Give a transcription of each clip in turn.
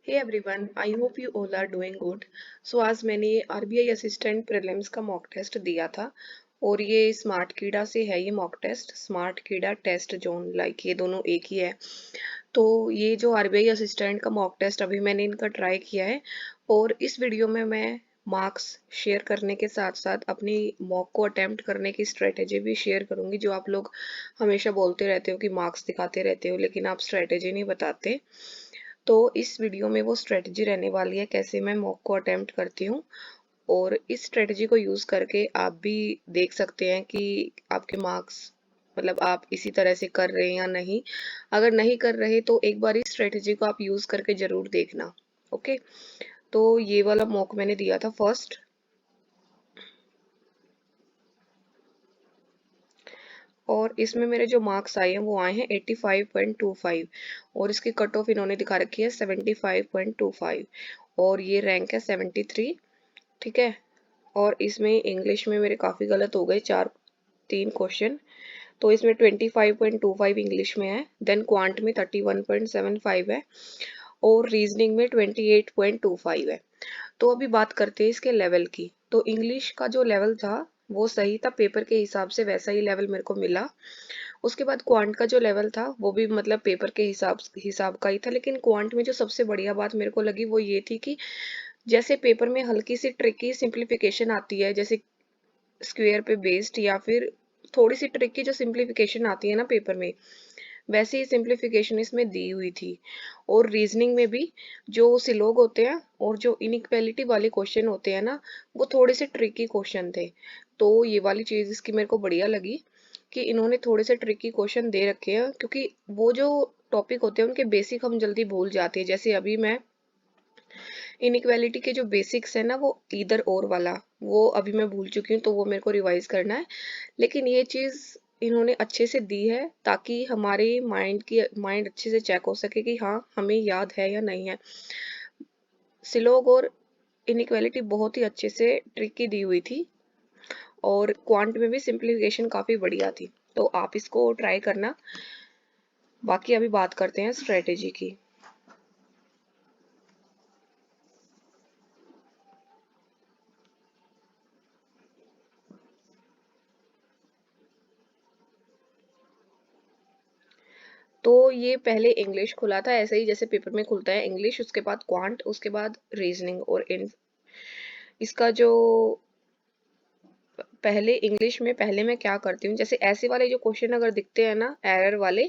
Hey everyone, I hope you all are doing good. So आज मैंने RBI assistant prelims का mock test दिया था और ये स्मार्ट कीड़ा से है। ये मॉक टेस्ट स्मार्ट कीड़ा टेस्ट जोन लाइक ये दोनों एक ही है। तो ये जो आरबीआई असिस्टेंट का मॉक टेस्ट अभी मैंने इनका ट्राई किया है और इस वीडियो में मैं मार्क्स शेयर करने के साथ साथ अपनी मॉक को अटेम्प्ट करने की स्ट्रेटेजी भी शेयर करूंगी। जो आप लोग हमेशा बोलते रहते हो कि मार्क्स दिखाते रहते हो लेकिन आप स्ट्रेटेजी नहीं बताते, तो इस वीडियो में वो स्ट्रेटजी रहने वाली है कैसे मैं मॉक को अटेम्प्ट करती हूँ। और इस स्ट्रेटजी को यूज करके आप भी देख सकते हैं कि आपके मार्क्स मतलब आप इसी तरह से कर रहे हैं या नहीं। अगर नहीं कर रहे तो एक बार इस स्ट्रेटजी को आप यूज करके जरूर देखना। ओके, तो ये वाला मॉक मैंने दिया था फर्स्ट और इसमें मेरे जो मार्क्स आए हैं वो आए हैं 85.25 और इसकी कट ऑफ इन्होंने दिखा रखी है 75.25 और ये रैंक है 73। ठीक है, और इसमें इंग्लिश में मेरे काफ़ी गलत हो गए, चार तीन क्वेश्चन। तो इसमें 25.25 इंग्लिश में है, देन क्वांट में 31.75 है और रीजनिंग में 28.25 है। तो अभी बात करते हैं इसके लेवल की। तो इंग्लिश का जो लेवल था वो सही था, पेपर के हिसाब से वैसा ही लेवल मेरे को मिला। उसके बाद क्वांट का जो लेवल था वो भी मतलब पेपर के हिसाब का ही था, लेकिन क्वांट में जो सबसे बढ़िया बात मेरे को लगी वो ये थी कि जैसे पेपर में हल्की सी ट्रिकी सिंप्लीफिकेशन आती है, जैसे स्क्वायर पे बेस्ड या फिर थोड़ी सी ट्रिकी जो सिंप्लीफिकेशन आती है ना पेपर में, वैसे ही सिंप्लीफिकेशन इसमें दी हुई थी। और रीजनिंग में भी जो सिलोग होते हैं और जो इनइक्वालिटी वाले क्वेश्चन होते हैं ना, वो थोड़े से ट्रिकी क्वेश्चन थे। तो ये वाली चीज इसकी मेरे को बढ़िया लगी कि इन्होंने थोड़े से ट्रिकी क्वेश्चन दे रखे हैं, क्योंकि वो जो टॉपिक होते हैं उनके बेसिक हम जल्दी भूल जाते हैं। जैसे अभी मैं इनइक्वालिटी के जो बेसिक्स है ना, वो इधर और वाला वो अभी मैं भूल चुकी हूँ, तो वो मेरे को रिवाइज करना है। लेकिन ये चीज इन्होंने अच्छे से दी है ताकि हमारे माइंड अच्छे से चेक हो सके कि हाँ हमें याद है या नहीं है। सिलोग और इनइक्वालिटी बहुत ही अच्छे से ट्रिकी दी हुई थी और क्वांट में भी सिंप्लीफिकेशन काफी बढ़िया थी। तो आप इसको ट्राई करना। बाकी अभी बात करते हैं स्ट्रेटेजी की। तो ये पहले इंग्लिश खुला था ऐसे ही जैसे पेपर में खुलता है इंग्लिश, उसके बाद क्वांट, उसके बाद रीजनिंग। और इन इसका जो पहले इंग्लिश में पहले मैं क्या करती हूँ, जैसे ऐसे वाले जो क्वेश्चन अगर दिखते हैं ना एरर वाले,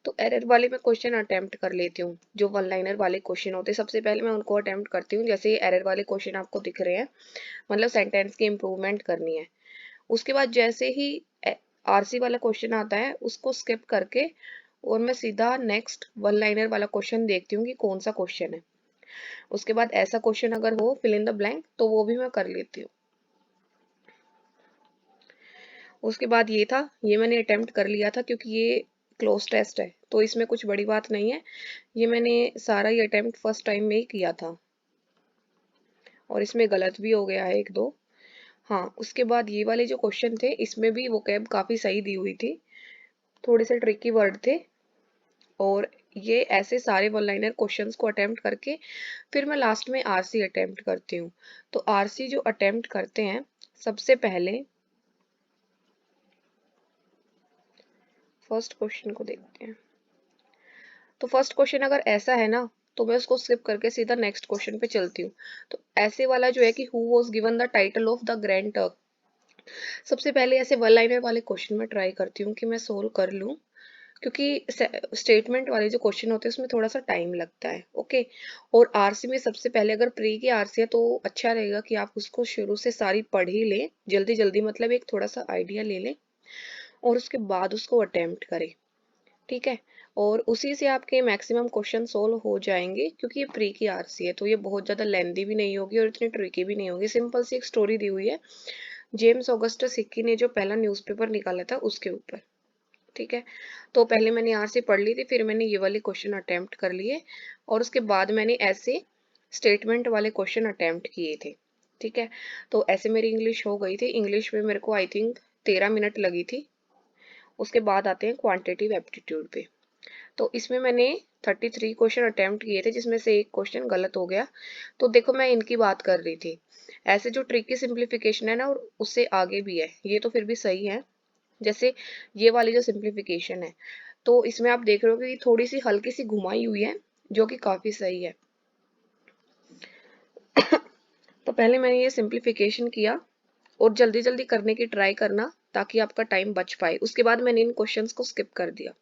तो एरर वाले मैं क्वेश्चन अटेम्प्ट कर लेती हूँ। जो वन लाइनर वाले क्वेश्चन होते हैं सबसे पहले मैं उनको अटेम्प्ट करती हूँ। जैसे ये एरर वाले क्वेश्चन आपको दिख रहे हैं, मतलब सेंटेंस की इम्प्रूवमेंट करनी है। उसके बाद जैसे ही आरसी वाला क्वेश्चन आता है उसको स्किप करके और मैं सीधा नेक्स्ट वन लाइनर वाला क्वेश्चन देखती हूँ कि कौन सा क्वेश्चन है। उसके बाद ऐसा क्वेश्चन अगर हो फिल इन द ब्लैंक तो वो भी मैं कर लेती हूँ। उसके बाद ये था, ये मैंने अटेम्प्ट कर लिया था क्योंकि ये क्लोज टेस्ट है तो इसमें कुछ बड़ी बात नहीं है। ये मैंने सारा ही अटेम्प्ट फर्स्ट टाइम में ही किया था और इसमें गलत भी हो गया है एक दो। हाँ, उसके बाद ये वाले जो क्वेश्चन थे इसमें भी वोकैब काफी सही दी हुई थी, थोड़े से ट्रिकी वर्ड थे। और ये ऐसे सारे वन लाइनर क्वेश्चंस को अटेम्प्ट करके फिर मैं लास्ट में आरसी अटेम्प्ट करती हूँ। तो आरसी जो अटेम्प्ट करते हैं सबसे पहले फर्स्ट क्वेश्चन को देखते हैं। तो फर्स्ट क्वेश्चन अगर ऐसा है ना तो मैं उसको स्किप करके सीधा नेक्स्ट क्वेश्चन पे चलती हूँ। तो ऐसे वाला जो है कि who was given the title of the grand Turk, सबसे पहले ऐसे वन लाइनर वाले क्वेश्चन में ट्राई करती हूँ कि मैं सोल्व कर लूँ, क्योंकि स्टेटमेंट वाले जो क्वेश्चन होते हैं उसमें थोड़ा सा टाइम लगता है। ओके, और आरसी में सबसे पहले अगर प्री की आरसी है तो अच्छा रहेगा कि आप उसको शुरू से सारी पढ़ ही लें जल्दी जल्दी, मतलब एक थोड़ा सा आइडिया ले लें और उसके बाद उसको अटेम्प्ट करें। ठीक है, और उसी से आपके मैक्सिमम क्वेश्चन सोल्व हो जाएंगे क्योंकि ये प्री की आरसी है तो ये बहुत ज़्यादा लेंदी भी नहीं होगी और इतनी ट्रिकी भी नहीं होगी। सिंपल सी एक स्टोरी दी हुई है जेम्स ऑगस्टस हिक्की ने जो पहला न्यूज़पेपर निकाला था उसके ऊपर। ठीक है, तो पहले मैंने आरसी पढ़ ली थी, फिर मैंने ये वाले क्वेश्चन अटेम्प्ट कर लिए और उसके बाद मैंने ऐसे स्टेटमेंट वाले क्वेश्चन अटेम्प्ट किए थे। ठीक है, तो ऐसे मेरी इंग्लिश हो गई थी। इंग्लिश में मेरे को आई थिंक 13 मिनट लगी थी। उसके बाद आते हैं क्वांटिटेटिव एप्टीट्यूड पे। तो इसमें मैंने 33 क्वेश्चन अटेम्प्ट किए थे, जिसमें से एक क्वेश्चन गलत हो गया। तो देखो मैं इनकी बात कर रही थी, ऐसे जो ट्रिकी सिंप्लीफिकेशन है ना, और उससे आगे भी है, ये तो फिर भी सही है। जैसे ये वाली जो सिंप्लीफिकेशन है, तो इसमें आप देख रहे हो कि थोड़ी सी हल्की सी घुमाई हुई है, जो कि काफी सही है। तो पहले मैंने ये सिंप्लीफिकेशन किया, और जल्दी जल्दी करने की ट्राई करना ताकि आपका टाइम बच पाए। उसके बाद मैंने इन क्वेश्चंस को स्किप कर दिया।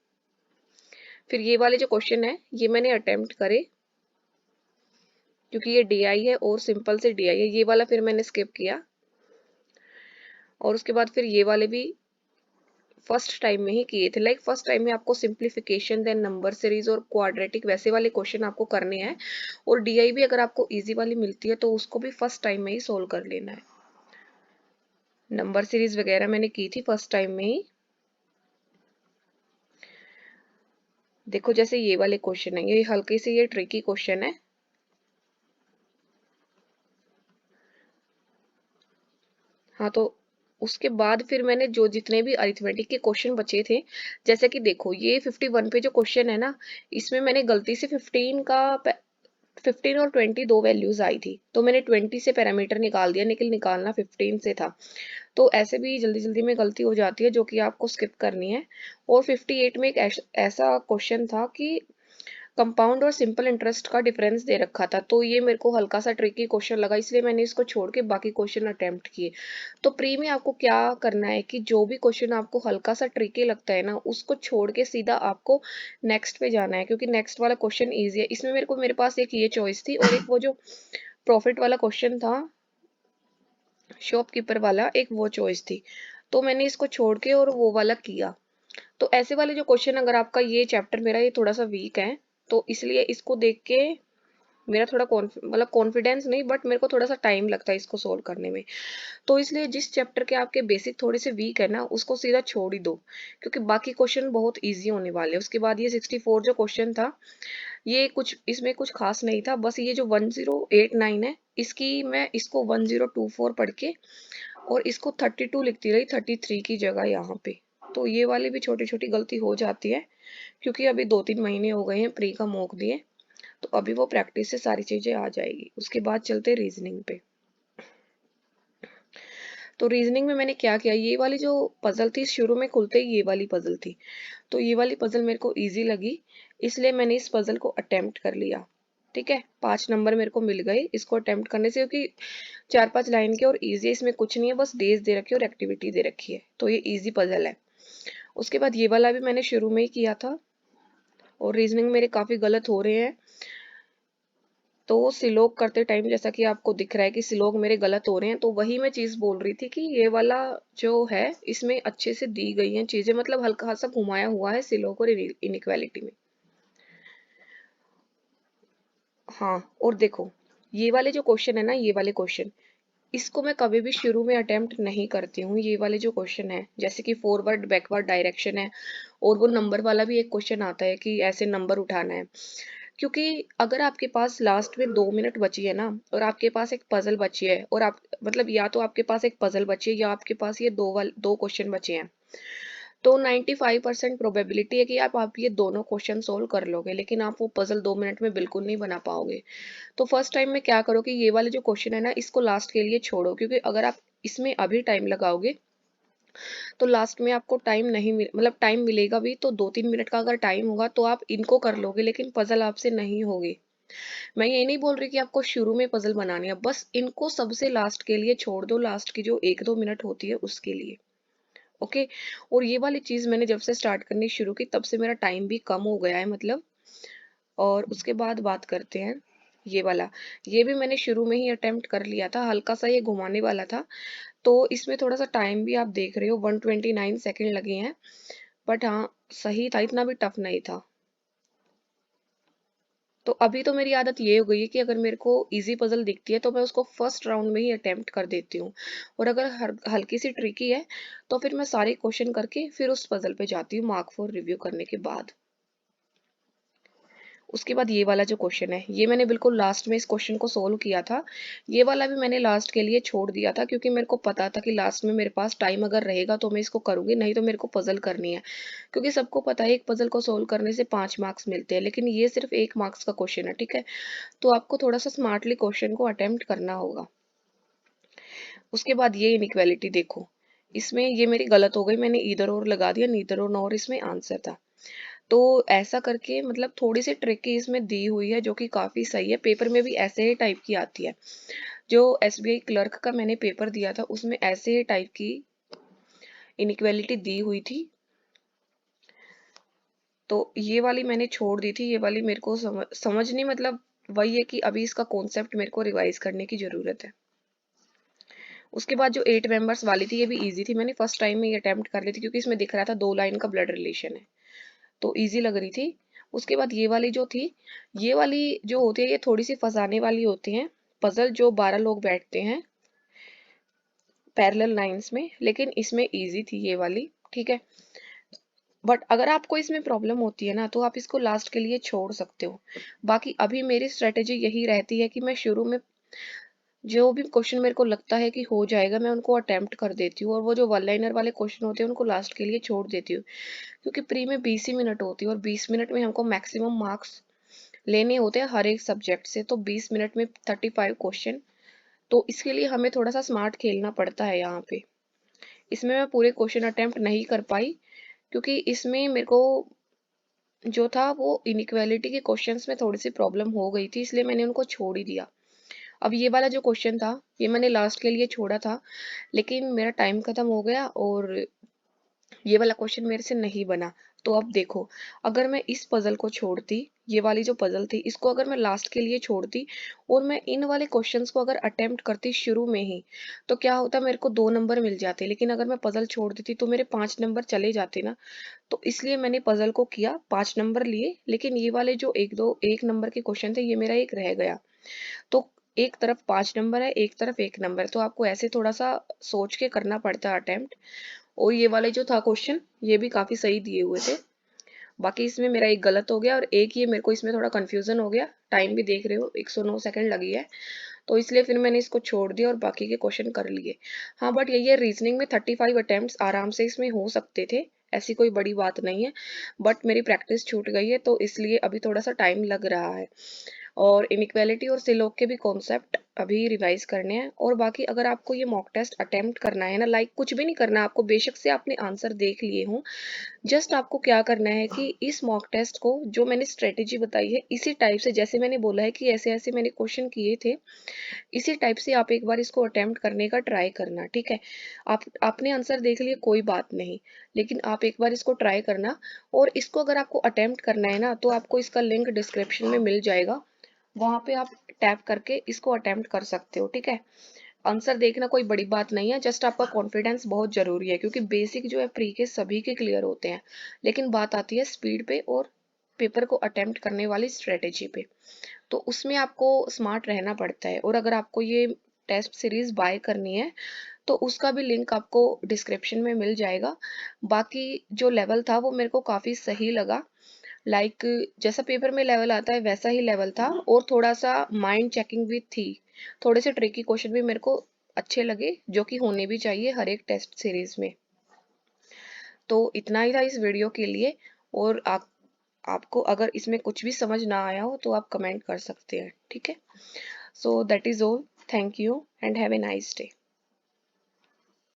फिर ये वाले जो क्वेश्चन है, ये मैंने अटेम्प्ट करे, क्योंकि ये डीआई है और सिंपल से डीआई है। ये वाला फिर मैंने स्किप किया, और उसके बाद फिर ये वाले भी फर्स्ट टाइम में ही किए थे। लाइक फर्स्ट टाइम में आपको सिंप्लीफिकेशन, देन नंबर सीरीज और क्वाड्रेटिक वैसे वाले क्वेश्चन आपको करने हैं। और डीआई भी अगर आपको इजी वाली मिलती है तो उसको भी फर्स्ट टाइम में ही सोल्व कर लेना है। नंबर सीरीज वगैरह मैंने की थी फर्स्ट टाइम में ही। देखो जैसे ये वाले क्वेश्चन है, ये हल्के से ये ट्रिकी क्वेश्चन है। हाँ, तो उसके बाद फिर मैंने जो जितने भी अरिथमेटिक के क्वेश्चन बचे थे, जैसे कि देखो ये 51 पे जो क्वेश्चन है ना, इसमें मैंने गलती से 15 और 20 दो वैल्यूज आई थी, तो मैंने 20 से पैरामीटर निकाल दिया, लेकिन निकालना 15 से था। तो ऐसे भी जल्दी जल्दी में गलती हो जाती है, जो कि आपको स्किप करनी है। और 58 में एक ऐसा क्वेश्चन था कि कंपाउंड और सिंपल इंटरेस्ट का डिफरेंस दे रखा था, तो ये मेरे को हल्का सा ट्रिकी क्वेश्चन लगा, इसलिए मैंने इसको छोड़ के बाकी क्वेश्चन अटेम्प्ट किए। तो प्री में आपको क्या करना है कि जो भी क्वेश्चन आपको हल्का सा ट्रिकी लगता है ना, उसको छोड़ के सीधा आपको नेक्स्ट पे जाना है, क्योंकि नेक्स्ट वाला क्वेश्चन ईजी है। इसमें मेरे पास एक ये चॉइस थी, और एक वो जो प्रॉफिट वाला क्वेश्चन था, शॉपकीपर वाला, एक वो चॉइस थी। तो मैंने इसको छोड़ के और वो वाला किया। तो ऐसे वाले जो क्वेश्चन, अगर आपका ये चैप्टर मेरा ये थोड़ा सा वीक है, तो इसलिए इसको देख के मेरा थोड़ा मतलब कॉन्फिडेंस नहीं, बट मेरे को थोड़ा सा टाइम लगता है इसको सोल्व करने में। तो इसलिए जिस चैप्टर के आपके बेसिक थोड़े से वीक है ना, उसको सीधा छोड़ ही दो, क्योंकि बाकी क्वेश्चन बहुत इजी होने वाले हैं। उसके बाद ये 64 जो क्वेश्चन था, ये कुछ इसमें कुछ खास नहीं था, बस ये जो 1089 है, इसकी मैं इसको 1024 पढ़ के और इसको 32 लिखती रही 33 की जगह यहाँ पे। तो ये वाली भी छोटी छोटी गलती हो जाती है, क्योंकि अभी 2-3 महीने हो गए हैं प्री का मॉक दिए, तो अभी वो प्रैक्टिस से सारी चीजें आ जाएगी। उसके बाद चलते रीजनिंग पे। तो रीजनिंग में मैंने क्या किया, ये वाली जो पजल थी, शुरू में खुलते ही ये वाली पजल थी, तो ये वाली पजल मेरे को इजी लगी, इसलिए मैंने इस पजल को अटेम्प्ट कर लिया। ठीक है, 5 नंबर मेरे को मिल गए इसको अटेम्प्ट करने से, क्योंकि 4-5 लाइन के और इजी है, इसमें कुछ नहीं है, बस डेज दे रखी है और एक्टिविटी दे रखी है, तो ये इजी पजल है। उसके बाद ये वाला भी मैंने शुरू में ही किया था, और रीजनिंग मेरे काफी गलत हो रहे हैं। तो सिलोग करते टाइम जैसा कि आपको दिख रहा है कि सिलोग मेरे गलत हो रहे हैं, तो वही मैं चीज बोल रही थी कि ये वाला जो है, इसमें अच्छे से दी गई हैं चीजें, मतलब हल्का सा घुमाया हुआ है सिलोग और इनइक्वालिटी में। हाँ, और देखो ये वाले जो क्वेश्चन है ना, ये वाले क्वेश्चन, इसको मैं कभी भी शुरू में अटेम्प्ट नहीं करती हूँ। ये वाले जो क्वेश्चन है, जैसे कि फॉरवर्ड बैकवर्ड डायरेक्शन है, और वो नंबर वाला भी एक क्वेश्चन आता है कि ऐसे नंबर उठाना है, क्योंकि अगर आपके पास लास्ट में 2 मिनट बची है ना, और आपके पास एक पजल बची है, और आप मतलब या तो आपके पास एक पजल बची है, या आपके पास ये दो क्वेश्चन बचे हैं, तो 95% प्रोबेबिलिटी है कि आप ये दोनों क्वेश्चन सोल्व कर लोगे, लेकिन आप वो पजल 2 मिनट में बिल्कुल नहीं बना पाओगे। तो फर्स्ट टाइम में क्या करो कि ये वाले जो क्वेश्चन है ना, इसको लास्ट के लिए छोड़ो, क्योंकि अगर आप इसमें अभी टाइम लगाओगे, तो लास्ट में आपको टाइम नहीं मतलब टाइम मिलेगा भी तो 2-3 मिनट का अगर टाइम होगा, तो आप इनको कर लोगे, लेकिन पजल आपसे नहीं होगी। मैं ये नहीं बोल रही कि आपको शुरू में पजल बनानी है, बस इनको सबसे लास्ट के लिए छोड़ दो, लास्ट की जो 1-2 मिनट होती है उसके लिए। ओके। और ये वाली चीज मैंने जब से स्टार्ट करनी शुरू की, तब से मेरा टाइम भी कम हो गया है, मतलब। और उसके बाद बात करते हैं ये वाला, ये भी मैंने शुरू में ही अटेम्प्ट कर लिया था, हल्का सा ये घुमाने वाला था, तो इसमें थोड़ा सा टाइम भी आप देख रहे हो, 129 सेकेंड लगे हैं, बट हाँ सही था, इतना भी टफ नहीं था। तो अभी तो मेरी आदत ये हो गई है कि अगर मेरे को इजी पजल दिखती है, तो मैं उसको फर्स्ट राउंड में ही अटेम्प्ट कर देती हूँ, और अगर हल्की सी ट्रिकी है, तो फिर मैं सारे क्वेश्चन करके फिर उस पजल पे जाती हूँ मार्क फॉर रिव्यू करने के बाद। उसके बाद ये वाला जो क्वेश्चन है, ये मैंने बिल्कुल लास्ट में इस क्वेश्चन को सोल्व किया था। ये वाला भी मैंने लास्ट के लिए छोड़ दिया था, क्योंकि मेरे को पता था कि लास्ट में मेरे पास टाइम अगर रहेगा तो मैं इसको करूंगी, नहीं तो मेरे को पजल करनी है। क्योंकि सबको पता है एक पजल को सोल्व करने से 5 मार्क्स मिलते हैं, लेकिन ये सिर्फ 1 मार्क्स का क्वेश्चन है, ठीक है। तो आपको थोड़ा सा स्मार्टली क्वेश्चन को अटेम्प्ट करना होगा। उसके बाद ये इनइक्वालिटी देखो, इसमें ये मेरी गलत हो गई, मैंने इधर और लगा दिया, नीदर और नॉर इसमें आंसर था। तो ऐसा करके मतलब थोड़ी सी ट्रिक इसमें दी हुई है, जो कि काफी सही है। पेपर में भी ऐसे ही टाइप की आती है। जो एसबीआई क्लर्क का मैंने पेपर दिया था, उसमें ऐसे ही टाइप की इनइक्वालिटी दी हुई थी। तो ये वाली मैंने छोड़ दी थी, ये वाली मेरे को समझ नहीं, मतलब वही है कि अभी इसका कॉन्सेप्ट मेरे को रिवाइज करने की जरूरत है। उसके बाद जो 8 मेंबर्स वाली थी, ये भी इजी थी, मैंने फर्स्ट टाइम में ये अटेम्प्ट कर ली थी, क्योंकि इसमें दिख रहा था 2 लाइन का ब्लड रिलेशन है, तो इजी लग रही थी। उसके बाद ये वाली जो थी, ये वाली जो होती है, ये थोड़ी सी फंसाने वाली होती है। पजल जो 12 लोग बैठते हैं पैरेलल लाइंस में, लेकिन इसमें इजी थी ये वाली, ठीक है। बट अगर आपको इसमें प्रॉब्लम होती है ना, तो आप इसको लास्ट के लिए छोड़ सकते हो। बाकी अभी मेरी स्ट्रेटेजी यही रहती है कि मैं शुरू में जो भी क्वेश्चन मेरे को लगता है कि हो जाएगा, मैं उनको अटेम्प्ट कर देती हूँ, और वो जो 1 लाइनर वाले क्वेश्चन होते हैं उनको लास्ट के लिए छोड़ देती हूँ। क्योंकि प्री में 20 ही मिनट होती है, और 20 मिनट में हमको मैक्सिमम मार्क्स लेने होते हैं हर एक सब्जेक्ट से, तो 20 मिनट में 35 क्वेश्चन। तो इसके लिए हमें थोड़ा सा स्मार्ट खेलना पड़ता है यहाँ पे। इसमें मैं पूरे क्वेश्चन अटेम्प्ट नहीं कर पाई, क्योंकि इसमें मेरे को जो था वो इनइक्वालिटी के क्वेश्चंस में थोड़ी सी प्रॉब्लम हो गई थी, इसलिए मैंने उनको छोड़ ही दिया। अब ये वाला जो क्वेश्चन था, ये मैंने लास्ट के लिए छोड़ा था, लेकिन मेरा टाइम खत्म हो गया और ये वाला क्वेश्चन मेरे से नहीं बना। तो अब देखो, अगर मैं इस पजल को छोड़ती, ये वाली जो पजल थी इसको अगर मैं लास्ट के लिए छोड़ती, और मैं इन वाले क्वेश्चंस को अगर अटेम्प्ट करती शुरू में ही, तो क्या होता, मेरे को 2 नंबर मिल जाते। लेकिन अगर मैं पजल छोड़ देती तो मेरे 5 नंबर चले जाते ना। तो इसलिए मैंने पजल को किया, 5 नंबर लिए, लेकिन ये वाले जो 1 नंबर के क्वेश्चन थे, ये मेरा एक रह गया। तो एक तरफ 5 नंबर है, एक तरफ 1 नंबर है, तो आपको ऐसे थोड़ा सा सोच के करना पड़ता है अटेम्प्ट। और ये वाले जो था क्वेश्चन, ये भी काफी सही दिए हुए थे। बाकी इसमें मेरा एक गलत हो गया, और एक ये मेरे को इसमें थोड़ा कंफ्यूजन हो गया। टाइम भी देख रहे हो, 109 सेकंड लगी है। तो इसलिए फिर मैंने इसको छोड़ दिया और बाकी के क्वेश्चन कर लिए। हाँ, बट यही है, रीजनिंग में 35 अटेम्प्ट आराम से इसमें हो सकते थे, ऐसी कोई बड़ी बात नहीं है। बट मेरी प्रैक्टिस छूट गई है, तो इसलिए अभी थोड़ा सा टाइम लग रहा है। और इनइक्वालिटी और सिलोग के भी कॉन्सेप्ट अभी रिवाइज करने हैं। और बाकी अगर आपको ये मॉक टेस्ट अटेम्प्ट करना है ना, लाइक कुछ भी नहीं करना आपको, बेशक से आपने आंसर देख लिए हों, जस्ट आपको क्या करना है कि इस मॉक टेस्ट को, जो मैंने स्ट्रेटेजी बताई है, इसी टाइप से, जैसे मैंने बोला है कि ऐसे ऐसे मैंने क्वेश्चन किए थे, इसी टाइप से आप एक बार इसको अटेम्प्ट करने का ट्राई करना, ठीक है। आपने आंसर देख लिया, कोई बात नहीं, लेकिन आप एक बार इसको ट्राई करना। और इसको अगर आपको अटेम्प्ट करना है ना, तो आपको इसका लिंक डिस्क्रिप्शन में मिल जाएगा, वहां पे आप टैप करके इसको अटेम्प्ट कर सकते हो, ठीक है। आंसर देखना कोई बड़ी बात नहीं है, जस्ट आपका कॉन्फिडेंस बहुत जरूरी है, क्योंकि बेसिक जो है प्री के सभी के क्लियर होते हैं। लेकिन बात आती है स्पीड पे और पेपर को अटेम्प्ट करने वाली स्ट्रेटेजी पे, तो उसमें आपको स्मार्ट रहना पड़ता है। और अगर आपको ये टेस्ट सीरीज बाय करनी है, तो उसका भी लिंक आपको डिस्क्रिप्शन में मिल जाएगा। बाकी जो लेवल था वो मेरे को काफी सही लगा, लाइक जैसा पेपर में लेवल आता है वैसा ही लेवल था, और थोड़ा सा माइंड चेकिंग भी थी। थोड़े से ट्रिकी क्वेश्चन भी मेरे को अच्छे लगे, जो कि होने भी चाहिए हर एक टेस्ट सीरीज में। तो इतना ही था इस वीडियो के लिए। और आपको अगर इसमें कुछ भी समझ ना आया हो, तो आप कमेंट कर सकते हैं, ठीक है। So that is all, thank you and have a nice day.